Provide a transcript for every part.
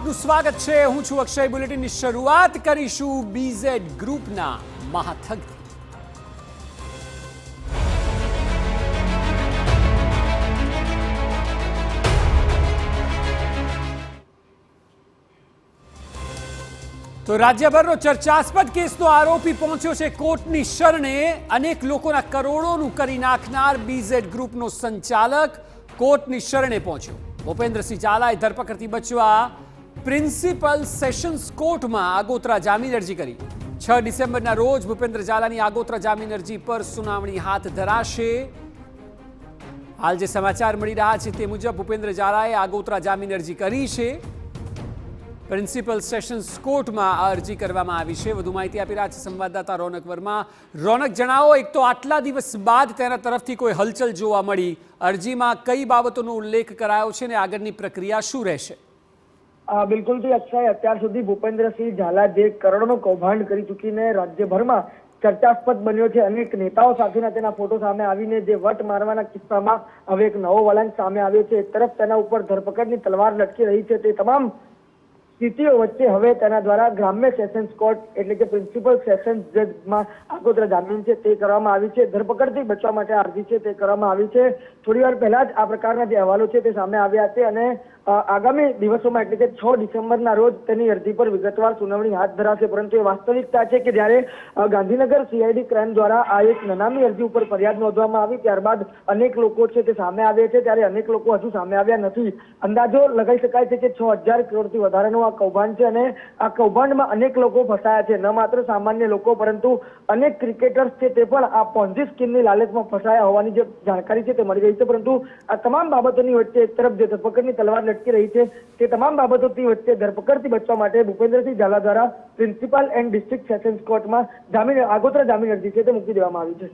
આપનું સ્વાગત છે। હું છું અક્ષય। બુલેટિનની શરૂઆત કરીશું બીઝેડ ગ્રુપના મહાઠગથી। તો રાજ્યભરનો ચર્ચાસ્પદ કેસનો આરોપી પહોંચ્યો છે કોર્ટની શરણે। અનેક લોકોના કરોડોનું કરી નાખનાર બીઝેડ ગ્રુપનો સંચાલક કોર્ટની શરણે પહોંચ્યો। ભૂપેન્દ્રસિંહ ઝાલાએ ધરપકડથી બચવા પ્રિન્સિપલ સેશન્સ કોર્ટમાં આગોતરા જામીન અરજી કરી। 6 ડિસેમ્બરના રોજ ભૂપેન્દ્ર ઝાલાની આગોતરા જામીન અરજી પર સુનાવણી હાથ ધરાશે। હાલ જે સમાચાર મળી રહ્યા છે તે મુજબ ભૂપેન્દ્ર ઝાલાએ આગોતરા જામીન અરજી કરી છે। પ્રિન્સિપલ સેશન્સ કોર્ટમાં આ અરજી કરવામાં આવી છે। વધુ માહિતી આપી રહ્યા છે સંવાદદાતા રોનક વર્મા। રોનક, જણાવો, એક તો આટલા દિવસ બાદ તેના તરફથી કોઈ હલચલ જોવા મળી, અરજીમાં કઈ બાબતોનો ઉલ્લેખ કરાયો છે અને આગળની પ્રક્રિયા શું રહેશે? બિલકુલ થી અક્ષય, અત્યાર સુધી ભૂપેન્દ્રસિંહ ઝાલા જે કરોડોનું કૌભાંડ કરી ચૂકીને રાજ્યભરમાં ચર્ચાસ્પદ બન્યો છે। અનેક નેતાઓ સાથેના તેના ફોટો સામે આવીને જે વટ મારવાના કિસ્સામાં હવે એક નવો વલણ સામે આવ્યો છે। એક તરફ તેના ઉપર ધરપકડની તલવાર લટકી રહી છે, તે તમામ સ્થિતિઓ વચ્ચે હવે તેના દ્વારા ગ્રામ્ય સેશન્સ કોર્ટ એટલે કે પ્રિન્સિપલ સેશન્સ જજમાં આગોતરા જામીન છે તે કરવામાં આવી છે। ધરપકડથી બચવા માટે અરજી છે તે કરવામાં આવી છે। થોડીવાર પહેલા જ આ પ્રકારના જે અહેવાલો છે તે સામે આવ્યા છે અને આગામી દિવસોમાં એટલે કે 6 ડિસેમ્બરના રોજ તેની અરજી પર વિગતવાર સુનાવણી હાથ ધરાશે। પરંતુ એ વાસ્તવિકતા છે કે જ્યારે ગાંધીનગર સીઆઈડી ક્રાઇમ દ્વારા આ એક નનામી અરજી ઉપર ફરિયાદ નોંધવામાં આવી, ત્યારબાદ અનેક લોકો છે તે સામે આવ્યા છે, ત્યારે અનેક લોકો હજુ સામે આવ્યા નથી। અંદાજો લગાવી શકાય છે કે 6000 કરોડથી વધારાનું આ કૌભાંડ છે અને આ કૌભાંડમાં અનેક લોકો ફસાયા છે। ન માત્ર સામાન્ય લોકો પરંતુ અનેક ક્રિકેટર્સ છે તે પણ આ પોન્જી સ્કીમની લાલચમાં ફસાયા હોવાની જે જાણકારી છે તે મળી રહી છે। પરંતુ આ તમામ બાબતોની વચ્ચે એક તરફ જે ધરપકડની તલવાર લટકી રહી છે તે તમામ બાબતોની વચ્ચે ધરપકડથી બચવા માટે ભૂપેન્દ્રસિંહ ઝાલા દ્વારા પ્રિન્સિપલ એન્ડ ડિસ્ટ્રિક્ટ સેશન્સ કોર્ટમાં આગોતરા જામીન અરજી છે તે મૂકી દેવામાં આવી છે।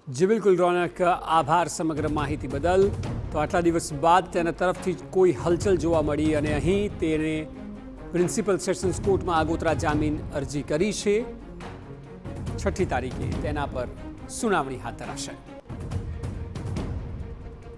જી બિલકુલ રોનક, આભાર સમગ્ર માહિતી બદલ। તો આટલા દિવસ બાદ તેના તરફથી કોઈ હલચલ જોવા મળી અને અહીં તેને પ્રિન્સિપલ સેશન્સ કોર્ટમાં આગોતરા જામીન અરજી કરી છે। 6ઠી તારીખે તેના પર સુનાવણી હાથ ધરાશે।